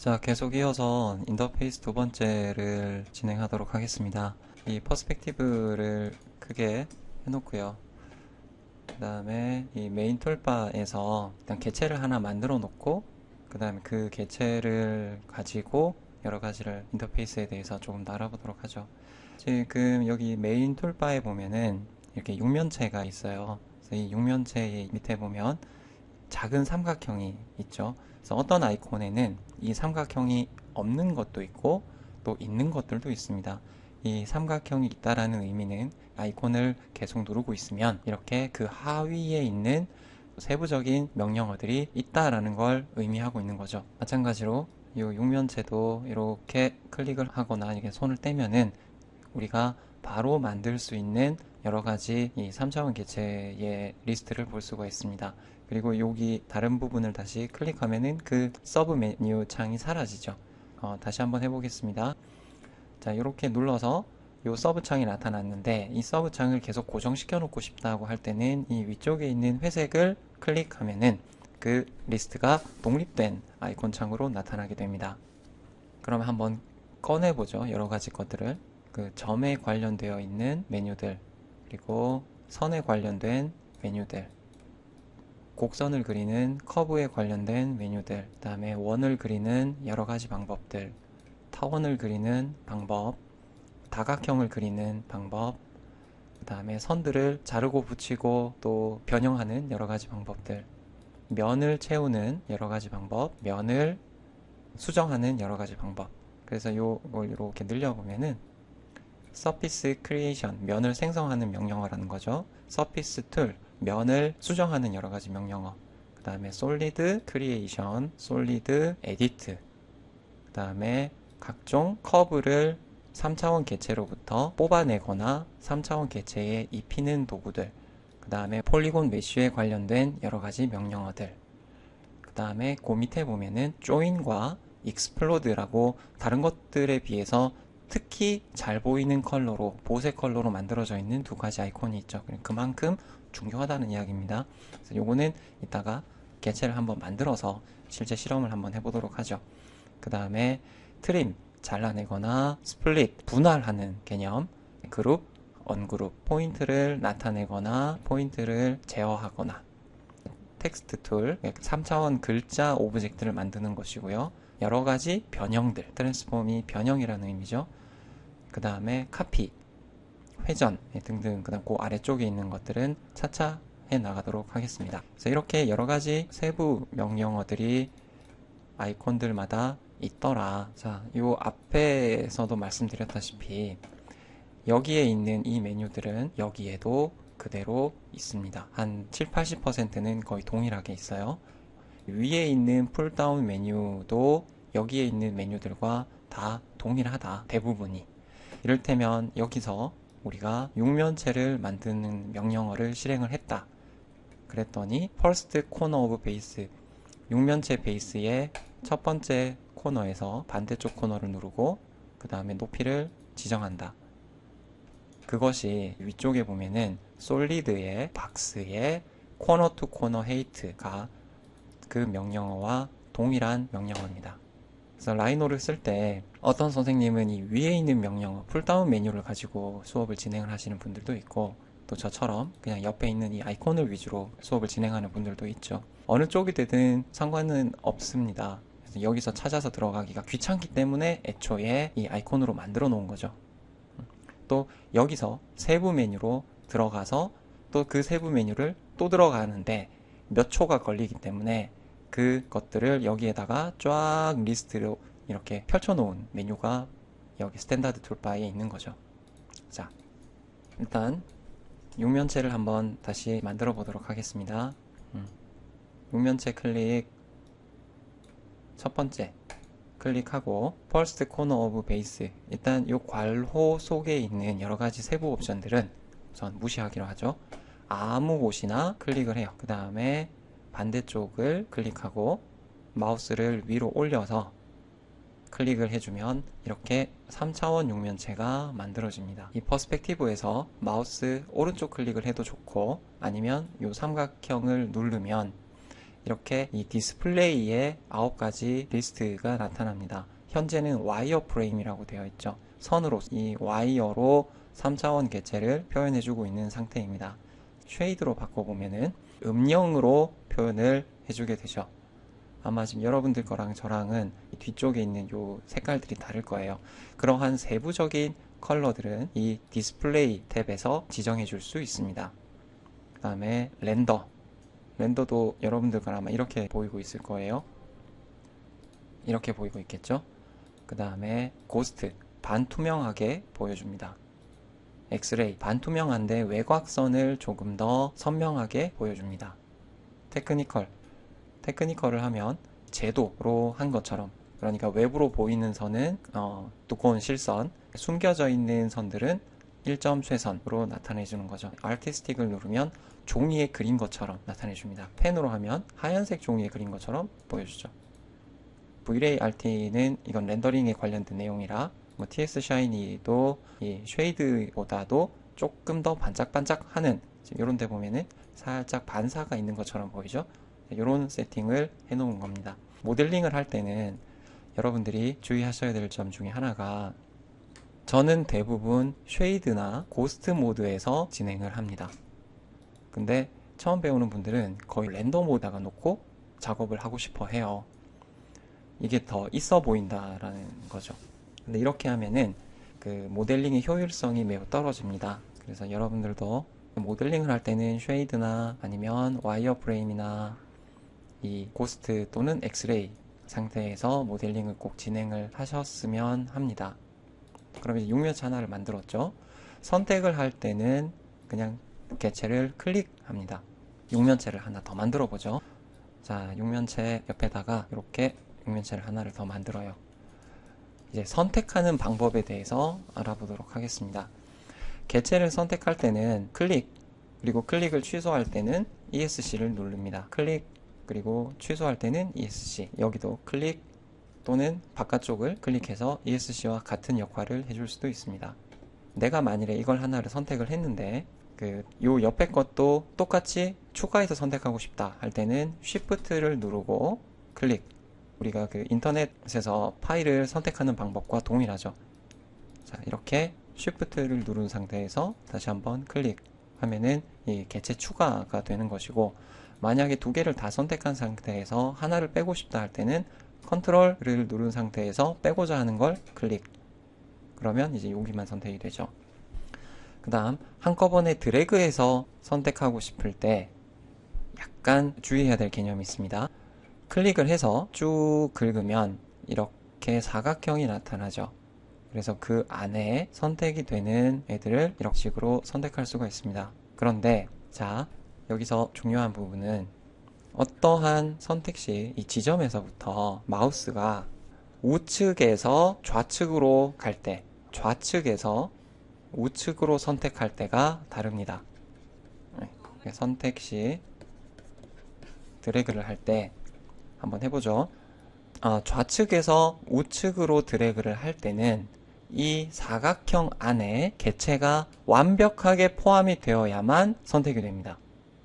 자, 계속 이어서 인터페이스 두 번째를 진행하도록 하겠습니다. 이 퍼스펙티브를 크게 해놓고요. 그 다음에 이 메인 툴바에서 일단 개체를 하나 만들어 놓고 그 다음에 그 개체를 가지고 여러 가지를 인터페이스에 대해서 조금 더 알아보도록 하죠. 지금 여기 메인 툴바에 보면은 이렇게 육면체가 있어요. 그래서 이 육면체 밑에 보면 작은 삼각형이 있죠. 그래서 어떤 아이콘에는 이 삼각형이 없는 것도 있고 또 있는 것들도 있습니다. 이 삼각형이 있다라는 의미는 아이콘을 계속 누르고 있으면 이렇게 그 하위에 있는 세부적인 명령어들이 있다라는 걸 의미하고 있는 거죠. 마찬가지로 이 육면체도 이렇게 클릭을 하거나 이렇게 손을 떼면은 우리가 바로 만들 수 있는 여러 가지 이 3차원 개체의 리스트를 볼 수가 있습니다. 그리고 여기 다른 부분을 다시 클릭하면은 그 서브 메뉴 창이 사라지죠. 다시 한번 해보겠습니다. 자, 이렇게 눌러서 이 서브 창이 나타났는데 이 서브 창을 계속 고정시켜 놓고 싶다고 할 때는 이 위쪽에 있는 회색을 클릭하면은 그 리스트가 독립된 아이콘 창으로 나타나게 됩니다. 그러면 한번 꺼내보죠. 여러 가지 것들을. 그 점에 관련되어 있는 메뉴들, 그리고 선에 관련된 메뉴들, 곡선을 그리는 커브에 관련된 메뉴들, 그 다음에 원을 그리는 여러 가지 방법들, 타원을 그리는 방법, 다각형을 그리는 방법, 그 다음에 선들을 자르고 붙이고 또 변형하는 여러 가지 방법들, 면을 채우는 여러 가지 방법, 면을 수정하는 여러 가지 방법. 그래서 요걸 이렇게 늘려보면은 서피스 크리에이션, 면을 생성하는 명령어라는 거죠. 서피스 툴, 면을 수정하는 여러 가지 명령어. 그 다음에 솔리드 크리에이션, 솔리드 에디트. 그 다음에 각종 커브를 3차원 개체로부터 뽑아내거나 3차원 개체에 입히는 도구들. 그 다음에 폴리곤 메쉬에 관련된 여러 가지 명령어들. 그 다음에 그 밑에 보면은 조인과 익스플로드라고 다른 것들에 비해서 특히 잘 보이는 컬러로, 보색 컬러로 만들어져 있는 두 가지 아이콘이 있죠. 그만큼 중요하다는 이야기입니다. 그래서 요거는 이따가 개체를 한번 만들어서 실제 실험을 한번 해보도록 하죠. 그 다음에 트림, 잘라내거나 스플릿, 분할하는 개념, 그룹, 언그룹, 포인트를 나타내거나 포인트를 제어하거나, 텍스트 툴, 3차원 글자 오브젝트를 만드는 것이고요. 여러 가지 변형들, 트랜스폼이 변형이라는 의미죠. 그 다음에 카피, 회전 등등, 그 다음 그 아래쪽에 있는 것들은 차차 해 나가도록 하겠습니다. 그래서 이렇게 여러 가지 세부 명령어들이 아이콘들마다 있더라. 자, 요 앞에서도 말씀드렸다시피 여기에 있는 이 메뉴들은 여기에도 그대로 있습니다. 한 7, 80%는 거의 동일하게 있어요. 위에 있는 풀다운 메뉴도 여기에 있는 메뉴들과 다 동일하다. 대부분이. 이를테면 여기서 우리가 육면체를 만드는 명령어를 실행을 했다. 그랬더니 first corner of base, 육면체 베이스의 첫 번째 코너에서 반대쪽 코너를 누르고 그 다음에 높이를 지정한다. 그것이 위쪽에 보면은 솔리드의 박스의 코너 투 코너 헤이트가 그 명령어와 동일한 명령어입니다. 그래서 라이노를 쓸 때 어떤 선생님은 이 위에 있는 명령어 풀다운 메뉴를 가지고 수업을 진행을 하시는 분들도 있고 또 저처럼 그냥 옆에 있는 이 아이콘을 위주로 수업을 진행하는 분들도 있죠. 어느 쪽이 되든 상관은 없습니다. 그래서 여기서 찾아서 들어가기가 귀찮기 때문에 애초에 이 아이콘으로 만들어 놓은 거죠. 또 여기서 세부 메뉴로 들어가서 또 그 세부 메뉴를 또 들어가는데 몇 초가 걸리기 때문에 그것들을 여기에다가 쫙 리스트로 이렇게 펼쳐놓은 메뉴가 여기 스탠다드 툴바에 있는 거죠. 자, 일단 육면체를 한번 다시 만들어 보도록 하겠습니다. 육면체 클릭, 첫 번째 클릭하고 First Corner of Base, 일단 이 괄호 속에 있는 여러 가지 세부 옵션들은 우선 무시하기로 하죠. 아무 곳이나 클릭을 해요. 그 다음에 반대쪽을 클릭하고 마우스를 위로 올려서 클릭을 해주면 이렇게 3차원 육면체가 만들어집니다. 이 퍼스펙티브에서 마우스 오른쪽 클릭을 해도 좋고 아니면 이 삼각형을 누르면 이렇게 이 디스플레이에 9가지 리스트가 나타납니다. 현재는 와이어 프레임이라고 되어 있죠. 선으로, 이 와이어로 3차원 개체를 표현해주고 있는 상태입니다. 쉐이드로 바꿔보면은 음영으로 표현을 해주게 되죠. 아마 지금 여러분들 거랑 저랑은 뒤쪽에 있는 요 색깔들이 다를 거예요. 그러한 세부적인 컬러들은 이 디스플레이 탭에서 지정해 줄 수 있습니다. 그 다음에 렌더도 여러분들 거랑 아마 이렇게 보이고 있을 거예요. 이렇게 보이고 있겠죠? 그 다음에 고스트, 반투명하게 보여줍니다. 엑스레이, 반투명한데 외곽선을 조금 더 선명하게 보여줍니다. 테크니컬을 하면 제도로 한 것처럼, 그러니까 외부로 보이는 선은 두꺼운 실선, 숨겨져 있는 선들은 1점 쇠선으로 나타내 주는 거죠. 아티스틱을 누르면 종이에 그린 것처럼 나타내 줍니다. 펜으로 하면 하얀색 종이에 그린 것처럼 보여주죠. V-Ray RT는 이건 렌더링에 관련된 내용이라 TS 샤이니도 이 쉐이드보다도 조금 더 반짝반짝하는, 이런 데 보면은 살짝 반사가 있는 것처럼 보이죠. 이런 세팅을 해 놓은 겁니다. 모델링을 할 때는 여러분들이 주의하셔야 될 점 중에 하나가, 저는 대부분 쉐이드나 고스트 모드에서 진행을 합니다. 근데 처음 배우는 분들은 거의 렌더 모드에다가 놓고 작업을 하고 싶어 해요. 이게 더 있어 보인다라는 거죠. 근데 이렇게 하면은 그 모델링의 효율성이 매우 떨어집니다. 그래서 여러분들도 모델링을 할 때는 쉐이드나 아니면 와이어 프레임이나 이 고스트 또는 엑스레이 상태에서 모델링을 꼭 진행을 하셨으면 합니다. 그럼 이제 육면체 하나를 만들었죠. 선택을 할 때는 그냥 개체를 클릭합니다. 육면체를 하나 더 만들어 보죠. 자, 육면체 옆에다가 이렇게 육면체를 하나를 더 만들어요. 이제 선택하는 방법에 대해서 알아보도록 하겠습니다. 개체를 선택할 때는 클릭, 그리고 클릭을 취소할 때는 ESC를 누릅니다. 클릭, 그리고 취소할 때는 ESC. 여기도 클릭 또는 바깥쪽을 클릭해서 ESC와 같은 역할을 해줄 수도 있습니다. 내가 만일에 이걸 하나를 선택을 했는데 요 옆에 것도 똑같이 추가해서 선택하고 싶다 할 때는 Shift를 누르고 클릭. 우리가 인터넷에서 파일을 선택하는 방법과 동일하죠. 자, 이렇게 Shift를 누른 상태에서 다시 한번 클릭하면은 이 개체 추가가 되는 것이고, 만약에 두 개를 다 선택한 상태에서 하나를 빼고 싶다 할 때는 컨트롤을 누른 상태에서 빼고자 하는 걸 클릭. 그러면 이제 여기만 선택이 되죠. 그 다음 한꺼번에 드래그해서 선택하고 싶을 때 약간 주의해야 될 개념이 있습니다. 클릭을 해서 쭉 긁으면 이렇게 사각형이 나타나죠. 그래서 그 안에 선택이 되는 애들을 이렇게 식으로 선택할 수가 있습니다. 그런데 자, 여기서 중요한 부분은 어떠한 선택 시 이 지점에서부터 마우스가 우측에서 좌측으로 갈 때, 좌측에서 우측으로 선택할 때가 다릅니다. 선택 시 드래그를 할 때 한번 해보죠. 좌측에서 우측으로 드래그를 할 때는 이 사각형 안에 개체가 완벽하게 포함이 되어야만 선택이 됩니다.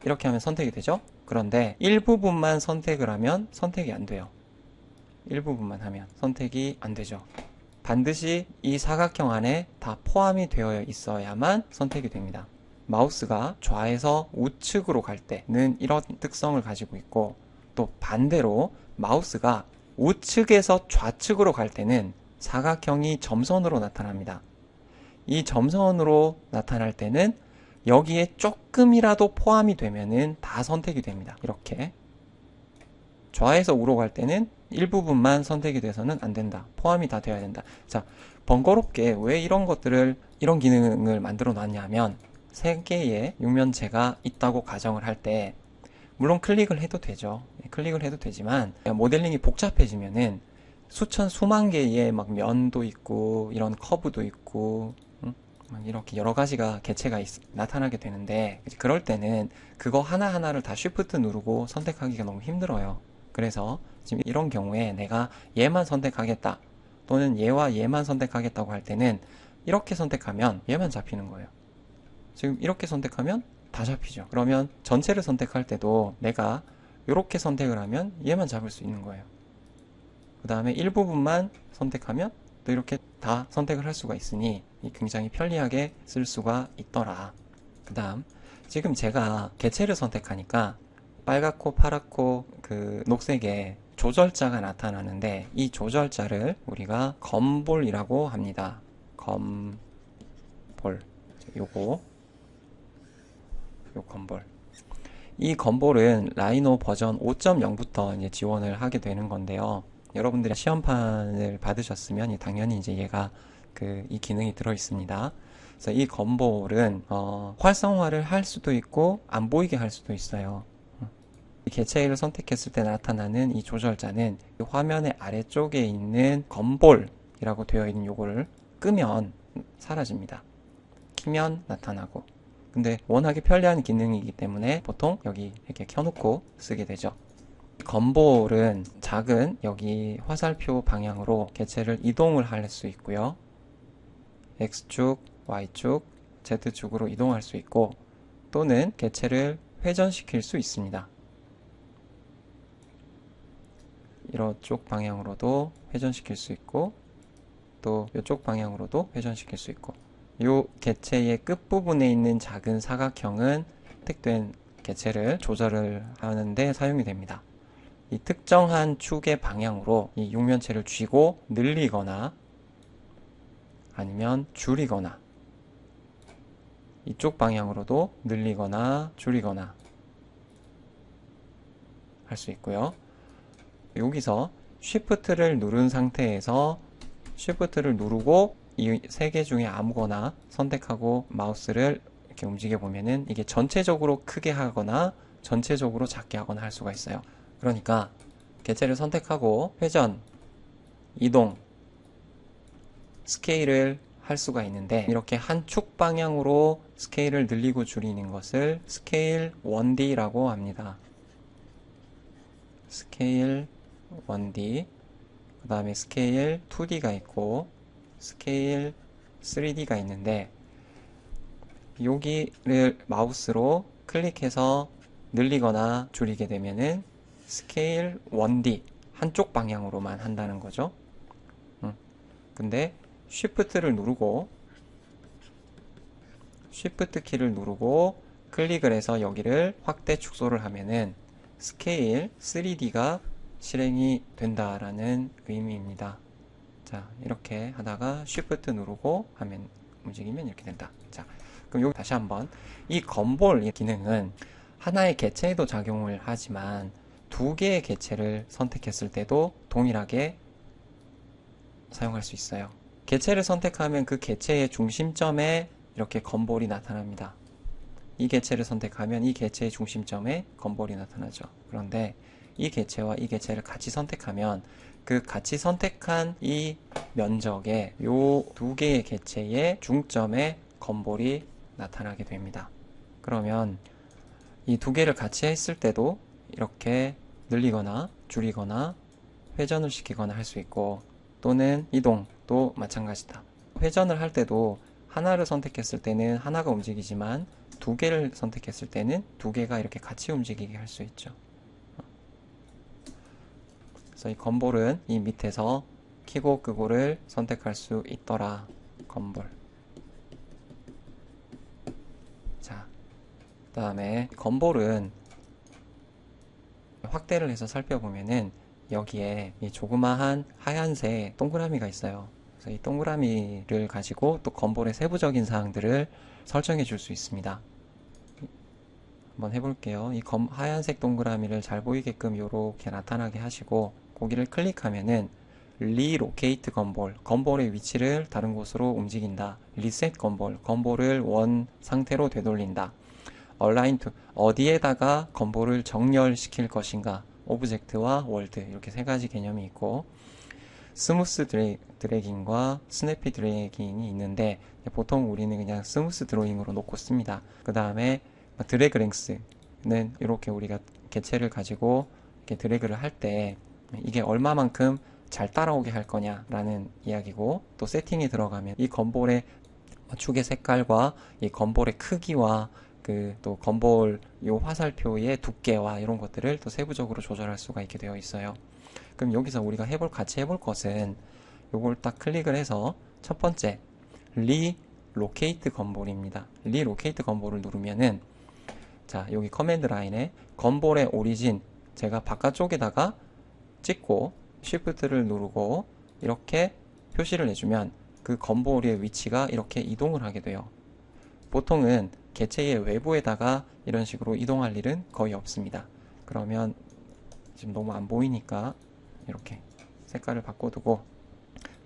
이렇게 하면 선택이 되죠. 그런데 일부분만 선택을 하면 선택이 안 돼요. 일부분만 하면 선택이 안 되죠. 반드시 이 사각형 안에 다 포함이 되어 있어야만 선택이 됩니다. 마우스가 좌에서 우측으로 갈 때는 이런 특성을 가지고 있고, 또 반대로 마우스가 우측에서 좌측으로 갈 때는 사각형이 점선으로 나타납니다. 이 점선으로 나타날 때는 여기에 조금이라도 포함이 되면은 다 선택이 됩니다. 이렇게 좌에서 우로 갈 때는 일부분만 선택이 돼서는 안 된다. 포함이 다 되어야 된다. 자, 번거롭게 왜 이런 기능을 만들어 놨냐면, 3개의 육면체가 있다고 가정을 할 때, 물론 클릭을 해도 되죠. 클릭을 해도 되지만, 모델링이 복잡해지면은 수만 개의 막 면도 있고, 이런 커브도 있고, 막 이렇게 여러 가지가 개체가 나타나게 되는데, 그럴 때는 그거 하나하나를 다 Shift 누르고 선택하기가 너무 힘들어요. 그래서 지금 이런 경우에 내가 얘만 선택하겠다, 또는 얘와 얘만 선택하겠다고 할 때는 이렇게 선택하면 얘만 잡히는 거예요. 지금 이렇게 선택하면 다 잡히죠. 그러면 전체를 선택할 때도 내가 이렇게 선택을 하면 얘만 잡을 수 있는 거예요. 그 다음에 일부분만 선택하면 또 이렇게 다 선택을 할 수가 있으니 굉장히 편리하게 쓸 수가 있더라. 그 다음 지금 제가 개체를 선택하니까 빨갛고 파랗고 그 녹색의 조절자가 나타나는데 이 조절자를 우리가 검볼이라고 합니다. 검볼. 요 검볼. 이 검볼은 라이노 버전 5.0부터 이제 지원을 하게 되는 건데요. 여러분들이 시험판을 받으셨으면 당연히 이제 얘가 이 기능이 들어 있습니다. 그래서 이 검볼은 활성화를 할 수도 있고 안 보이게 할 수도 있어요. 개체를 선택했을 때 나타나는 이 조절자는 화면의 아래쪽에 있는 검볼이라고 되어 있는 요거를 끄면 사라집니다. 키면 나타나고. 근데 워낙에 편리한 기능이기 때문에 보통 여기 이렇게 켜놓고 쓰게 되죠. 검볼은 작은 여기 화살표 방향으로 개체를 이동을 할 수 있고요. X축, Y축, Z축으로 이동할 수 있고 또는 개체를 회전시킬 수 있습니다. 이쪽 방향으로도 회전시킬 수 있고 또 이쪽 방향으로도 회전시킬 수 있고 이 개체의 끝부분에 있는 작은 사각형은 선택된 개체를 조절을 하는데 사용이 됩니다. 이 특정한 축의 방향으로 이 육면체를 쥐고 늘리거나 아니면 줄이거나 이쪽 방향으로도 늘리거나 줄이거나 할 수 있고요. 여기서 Shift를 누른 상태에서 Shift를 누르고 이 세 개 중에 아무거나 선택하고 마우스를 이렇게 움직여 보면은 이게 전체적으로 크게 하거나 전체적으로 작게 하거나 할 수가 있어요. 그러니까 개체를 선택하고 회전, 이동, 스케일을 할 수가 있는데 이렇게 한 축 방향으로 스케일을 늘리고 줄이는 것을 스케일 1D라고 합니다. 스케일 1D, 그 다음에 스케일 2D가 있고 스케일 3D가 있는데 여기를 마우스로 클릭해서 늘리거나 줄이게 되면은 스케일 1D 한쪽 방향으로만 한다는 거죠. 근데 Shift를 누르고 Shift 키를 누르고 클릭을 해서 여기를 확대 축소를 하면은 스케일 3D가 실행이 된다라는 의미입니다. 자, 이렇게 하다가 Shift 누르고 하면 움직이면 이렇게 된다. 자, 그럼 여기 다시 한번 이 검볼 기능은 하나의 개체에도 작용을 하지만 두 개의 개체를 선택했을 때도 동일하게 사용할 수 있어요. 개체를 선택하면 그 개체의 중심점에 이렇게 검볼이 나타납니다. 이 개체를 선택하면 이 개체의 중심점에 검볼이 나타나죠. 그런데 이 개체와 이 개체를 같이 선택하면 그 같이 선택한 이 면적에 요 두 개의 개체의 중점에 검볼이 나타나게 됩니다. 그러면 이 두 개를 같이 했을 때도 이렇게 늘리거나 줄이거나 회전을 시키거나 할 수 있고 또는 이동도 마찬가지다. 회전을 할 때도 하나를 선택했을 때는 하나가 움직이지만 두 개를 선택했을 때는 두 개가 이렇게 같이 움직이게 할 수 있죠. 그래서 이 검볼은 이 밑에서 키고 끄고를 선택할 수 있더라. 검볼. 자, 그 다음에 검볼은 확대를 해서 살펴보면은 여기에 이 조그마한 하얀색 동그라미가 있어요. 그래서 이 동그라미를 가지고 또 검볼의 세부적인 사항들을 설정해 줄 수 있습니다. 한번 해볼게요. 이 하얀색 동그라미를 잘 보이게끔 이렇게 나타나게 하시고 거기를 클릭하면은 리로케이트 검볼, 검볼의 위치를 다른 곳으로 움직인다. 리셋 검볼, 검볼을 원 상태로 되돌린다. 얼라인 투, 어디에다가 검볼을 정렬시킬 것인가. 오브젝트와 월드, 이렇게 세 가지 개념이 있고 스무스 드래깅과 스냅피 드래깅이 있는데 보통 우리는 그냥 스무스 드로잉으로 놓고 씁니다. 그 다음에 드래그 랭스는 이렇게 우리가 개체를 가지고 이렇게 드래그를 할 때 이게 얼마만큼 잘 따라오게 할 거냐라는 이야기고 또 세팅에 들어가면 이 검볼의 축의 색깔과 이 검볼의 크기와 그 또 건볼 요 화살표의 두께와 이런 것들을 또 세부적으로 조절할 수가 있게 되어 있어요. 그럼 여기서 우리가 같이 해볼 것은 요걸 딱 클릭을 해서 첫 번째 리로케이트 건볼입니다. 리로케이트 건볼을 누르면은 자, 여기 커맨드 라인에 건볼의 오리진 제가 바깥쪽에다가 찍고 쉬프트를 누르고 이렇게 표시를 해주면 그 건볼의 위치가 이렇게 이동을 하게 돼요. 보통은 개체의 외부에다가 이런 식으로 이동할 일은 거의 없습니다. 그러면 지금 너무 안 보이니까 이렇게 색깔을 바꿔두고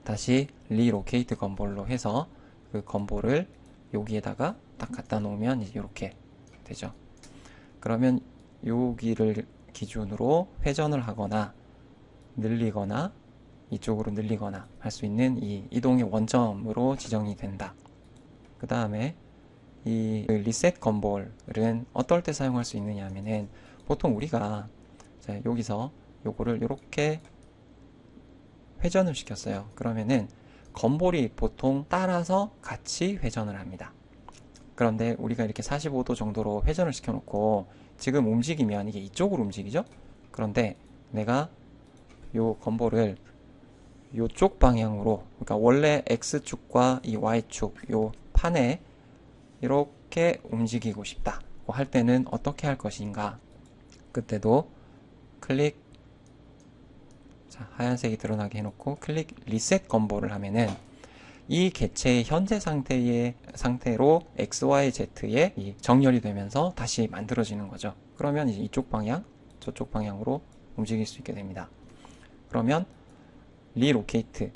다시 리로케이트 건볼로 해서 그 건볼을 여기에다가 딱 갖다 놓으면 이제 이렇게 되죠. 그러면 여기를 기준으로 회전을 하거나 늘리거나 이쪽으로 늘리거나 할 수 있는 이 이동의 원점으로 지정이 된다. 그 다음에 이 리셋 건볼은 어떨 때 사용할 수 있느냐 하면은 보통 우리가 자, 여기서 요거를 이렇게 회전을 시켰어요. 그러면은 건볼이 보통 따라서 같이 회전을 합니다. 그런데 우리가 이렇게 45도 정도로 회전을 시켜놓고 지금 움직이면 이게 이쪽으로 움직이죠? 그런데 내가 요 건볼을 요쪽 방향으로, 그러니까 원래 X축과 이 Y축 요 판에 이렇게 움직이고 싶다고 할 때는 어떻게 할 것인가? 그때도 클릭, 자, 하얀색이 드러나게 해놓고 클릭 리셋 건볼을 하면은 이 개체의 현재 상태로 XYZ에 정렬이 되면서 다시 만들어지는 거죠. 그러면 이제 이쪽 방향, 저쪽 방향으로 움직일 수 있게 됩니다. 그러면 리로케이트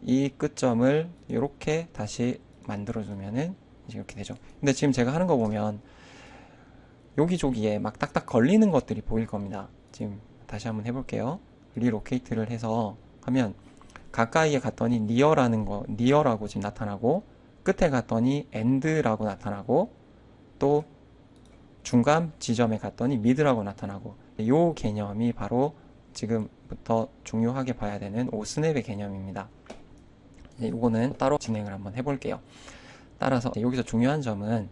이 끝점을 이렇게 다시 만들어주면은 이제 이렇게 되죠. 근데 지금 제가 하는 거 보면 여기저기에 막 딱딱 걸리는 것들이 보일 겁니다. 지금 다시 한번 해볼게요. 리로케이트를 해서 하면 가까이에 갔더니 니어라고 지금 나타나고 끝에 갔더니 엔드라고 나타나고 또 중간 지점에 갔더니 미드라고 나타나고 이 개념이 바로 지금부터 중요하게 봐야 되는 오스냅의 개념입니다. 이거는 따로 진행을 한번 해볼게요. 따라서 여기서 중요한 점은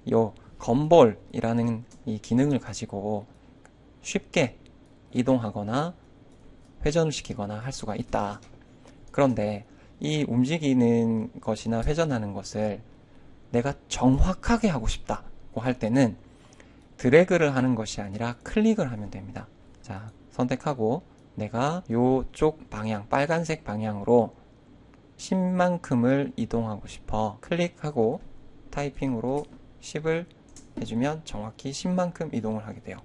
이 건볼이라는 이 기능을 가지고 쉽게 이동하거나 회전을 시키거나 할 수가 있다. 그런데 이 움직이는 것이나 회전하는 것을 내가 정확하게 하고 싶다고 할 때는 드래그를 하는 것이 아니라 클릭을 하면 됩니다. 자, 선택하고 내가 이쪽 방향, 빨간색 방향으로 10만큼을 이동하고 싶어. 클릭하고 타이핑으로 10을 해주면 정확히 10만큼 이동을 하게 돼요.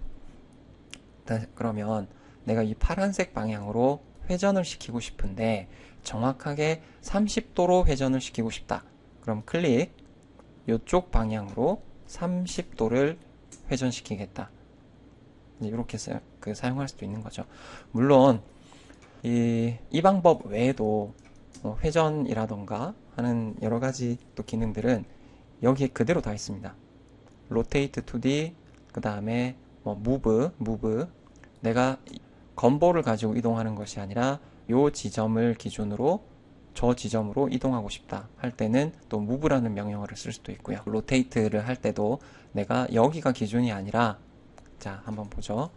그러면 내가 이 파란색 방향으로 회전을 시키고 싶은데 정확하게 30도로 회전을 시키고 싶다. 그럼 클릭, 이쪽 방향으로 30도를 회전시키겠다. 이렇게 사용할 수도 있는 거죠. 물론 이 방법 외에도 회전이라던가 하는 여러 가지 또 기능들은 여기에 그대로 다 있습니다. 로테이트 2D, 그 다음에 무브, 내가 건볼을 가지고 이동하는 것이 아니라 요 지점을 기준으로 저 지점으로 이동하고 싶다 할 때는 또 무브라는 명령어를 쓸 수도 있고요. 로테이트를 할 때도 내가 여기가 기준이 아니라 자, 한번 보죠.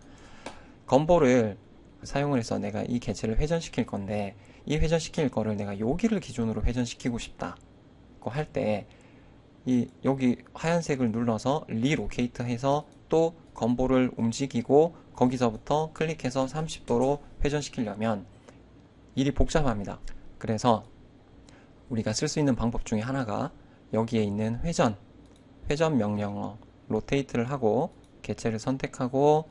건볼을 사용을 해서 내가 이 개체를 회전시킬 건데 이 회전시킬 거를 내가 여기를 기준으로 회전시키고 싶다고 할 때 여기 하얀색을 눌러서 리로케이트 해서 또 건볼을 움직이고 거기서부터 클릭해서 30도로 회전시키려면 일이 복잡합니다. 그래서 우리가 쓸 수 있는 방법 중에 하나가 여기에 있는 회전 명령어 로테이트를 하고 개체를 선택하고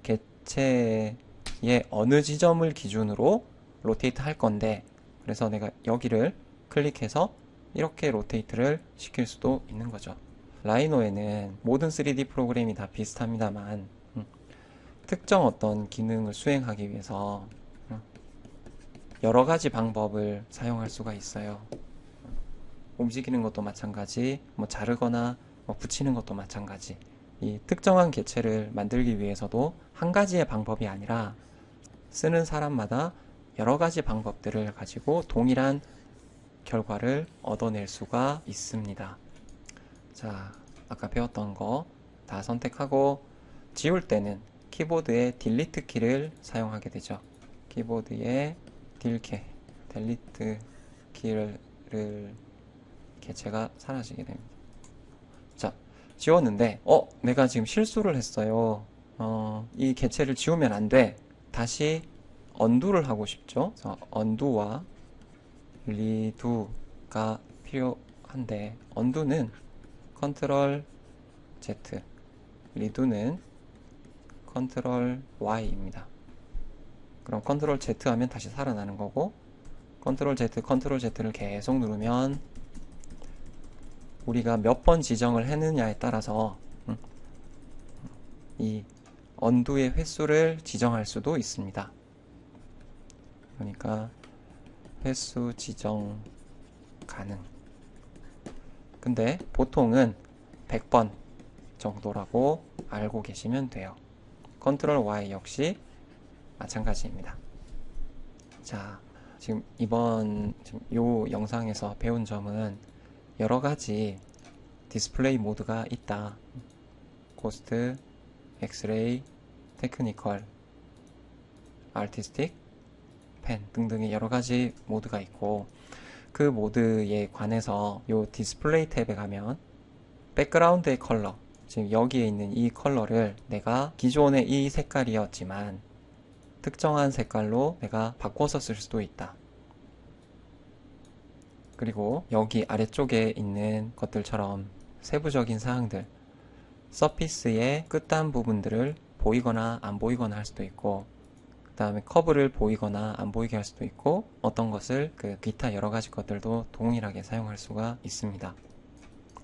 개체의 어느 지점을 기준으로 로테이트 할 건데 그래서 내가 여기를 클릭해서 이렇게 로테이트를 시킬 수도 있는 거죠. 라이노에는 모든 3D 프로그램이 다 비슷합니다만 특정 어떤 기능을 수행하기 위해서 여러 가지 방법을 사용할 수가 있어요. 움직이는 것도 마찬가지, 자르거나 붙이는 것도 마찬가지. 이 특정한 개체를 만들기 위해서도 한 가지의 방법이 아니라 쓰는 사람마다 여러 가지 방법들을 가지고 동일한 결과를 얻어낼 수가 있습니다. 자, 아까 배웠던 거 다 선택하고 지울 때는 키보드의 딜리트 키를 사용하게 되죠. 키보드의 딜리트 키를 개체가 사라지게 됩니다. 자, 지웠는데 내가 지금 실수를 했어요. 이 개체를 지우면 안 돼. 다시 언두를 하고 싶죠. 그래서 언두와 리두가 필요한데 언두는 컨트롤 Z, 리두는 컨트롤 Y입니다. 그럼 컨트롤 Z 하면 다시 살아나는 거고, 컨트롤 Z를 계속 누르면 우리가 몇 번 지정을 했느냐에 따라서 이 언두의 횟수를 지정할 수도 있습니다. 그러니까 횟수 지정 가능. 근데 보통은 100번 정도라고 알고 계시면 돼요. 컨트롤 Y 역시 마찬가지입니다. 자, 지금 요 영상에서 배운 점은 여러 가지 디스플레이 모드가 있다. 고스트, 엑스레이, 테크니컬, 아티스틱, 펜 등등의 여러 가지 모드가 있고, 그 모드에 관해서 요 디스플레이 탭에 가면 백그라운드의 컬러, 지금 여기에 있는 이 컬러를 내가 기존의 이 색깔이었지만 특정한 색깔로 내가 바꿔서 쓸 수도 있다. 그리고 여기 아래쪽에 있는 것들처럼 세부적인 사항들, 서피스의 끝단 부분들을 보이거나 안 보이거나 할 수도 있고, 그 다음에 커브를 보이거나 안 보이게 할 수도 있고, 어떤 것을 기타 여러 가지 것들도 동일하게 사용할 수가 있습니다.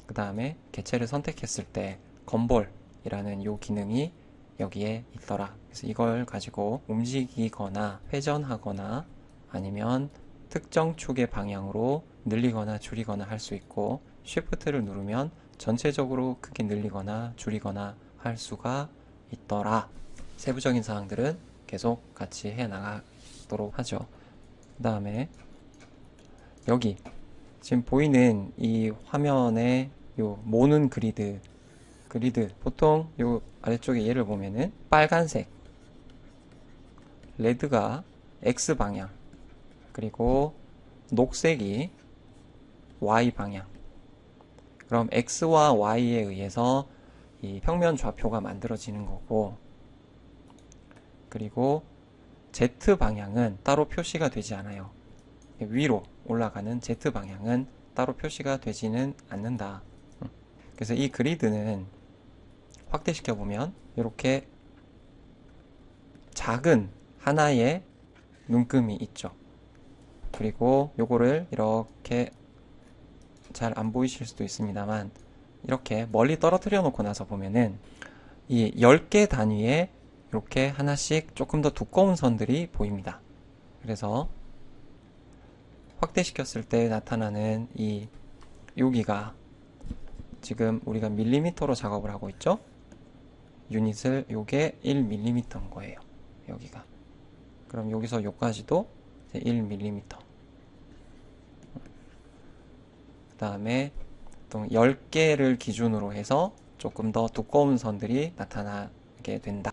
그 다음에 개체를 선택했을 때 건볼이라는 요 기능이 여기에 있더라. 그래서 이걸 가지고 움직이거나 회전하거나 아니면 특정 축의 방향으로 늘리거나 줄이거나 할 수 있고, 쉬프트를 누르면 전체적으로 크게 늘리거나 줄이거나 할 수가 있더라. 세부적인 사항들은 계속 같이 해 나가도록 하죠. 그 다음에 여기 지금 보이는 이 화면에 요 모는 그리드 보통 요 아래쪽에 얘를 보면은 빨간색 레드가 X 방향, 그리고 녹색이 Y 방향. 그럼 X와 Y에 의해서 이 평면 좌표가 만들어지는 거고, 그리고 Z 방향은 따로 표시가 되지 않아요. 위로 올라가는 Z 방향은 따로 표시가 되지는 않는다. 그래서 이 그리드는 확대시켜 보면 이렇게 작은 하나의 눈금이 있죠. 그리고 요거를 이렇게 잘 안 보이실 수도 있습니다만, 이렇게 멀리 떨어뜨려 놓고 나서 보면은 이 10개 단위에 이렇게 하나씩 조금 더 두꺼운 선들이 보입니다. 그래서 확대시켰을 때 나타나는 이 여기가 지금 우리가 밀리미터로 작업을 하고 있죠. 유닛을 요게 1mm인 거예요. 여기가. 그럼 여기서 요까지도 1mm. 그 다음에 또 10개를 기준으로 해서 조금 더 두꺼운 선들이 나타나게 된다.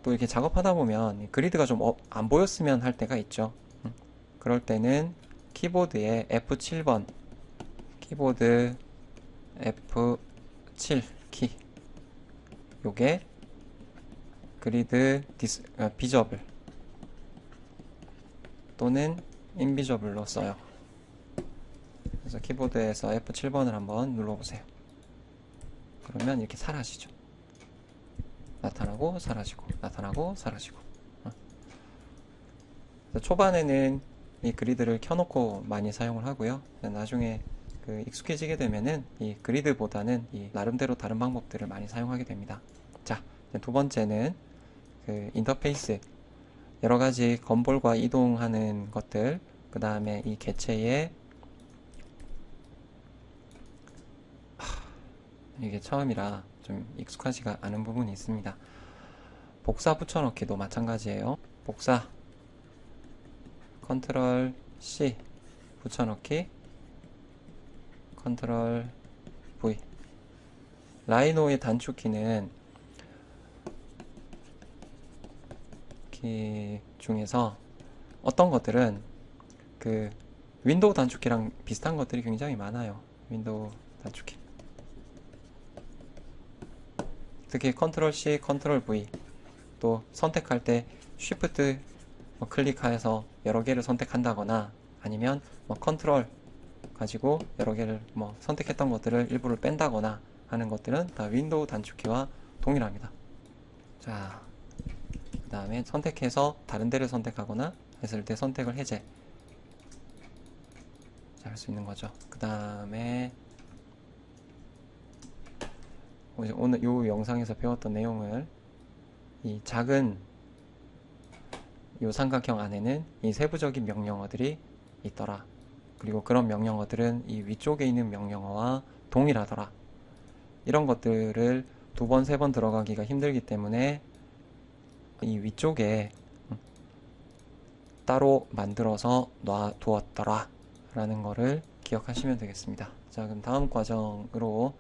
또 이렇게 작업하다 보면 그리드가 좀 안 보였으면 할 때가 있죠. 그럴 때는 키보드에 F7번, 키보드 F7 키, 요게 그리드 비저블 또는 인비저블로 써요. 그래서 키보드에서 F7번을 한번 눌러보세요. 그러면 이렇게 사라지죠. 나타나고 사라지고 나타나고 사라지고. 초반에는 이 그리드를 켜놓고 많이 사용을 하고요. 나중에 익숙해지게 되면은 이 그리드보다는 이 나름대로 다른 방법들을 많이 사용하게 됩니다. 자, 두 번째는 인터페이스, 여러 가지 건볼과 이동하는 것들, 그 다음에 이 개체의 이게 처음이라 좀 익숙하지가 않은 부분이 있습니다. 복사 붙여넣기도 마찬가지예요. 복사 컨트롤 C 붙여넣기, 컨트롤 V 라이노의 단축키는 키 중에서 어떤 것들은 그 윈도우 단축키랑 비슷한 것들이 굉장히 많아요. 윈도우 단축키. 특히 컨트롤 C, 컨트롤 V, 또 선택할 때 쉬프트 클릭해서 여러 개를 선택한다거나 아니면 컨트롤 가지고 여러 개를 선택했던 것들을 일부를 뺀다거나 하는 것들은 다 윈도우 단축키와 동일합니다. 자, 그 다음에 선택해서 다른 데를 선택하거나 했을 때 선택을 해제 할 수 있는 거죠. 그 다음에 오늘 이 영상에서 배웠던 내용을 이 작은 이 삼각형 안에는 이 세부적인 명령어들이 있더라. 그리고 그런 명령어들은 이 위쪽에 있는 명령어와 동일하더라. 이런 것들을 두 번, 세 번 들어가기가 힘들기 때문에 이 위쪽에 따로 만들어서 놔두었더라 라는 거를 기억하시면 되겠습니다. 자, 그럼 다음 과정으로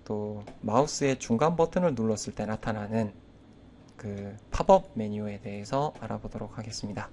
또 마우스의 중간 버튼을 눌렀을 때 나타나는 그 팝업 메뉴에 대해서 알아보도록 하겠습니다.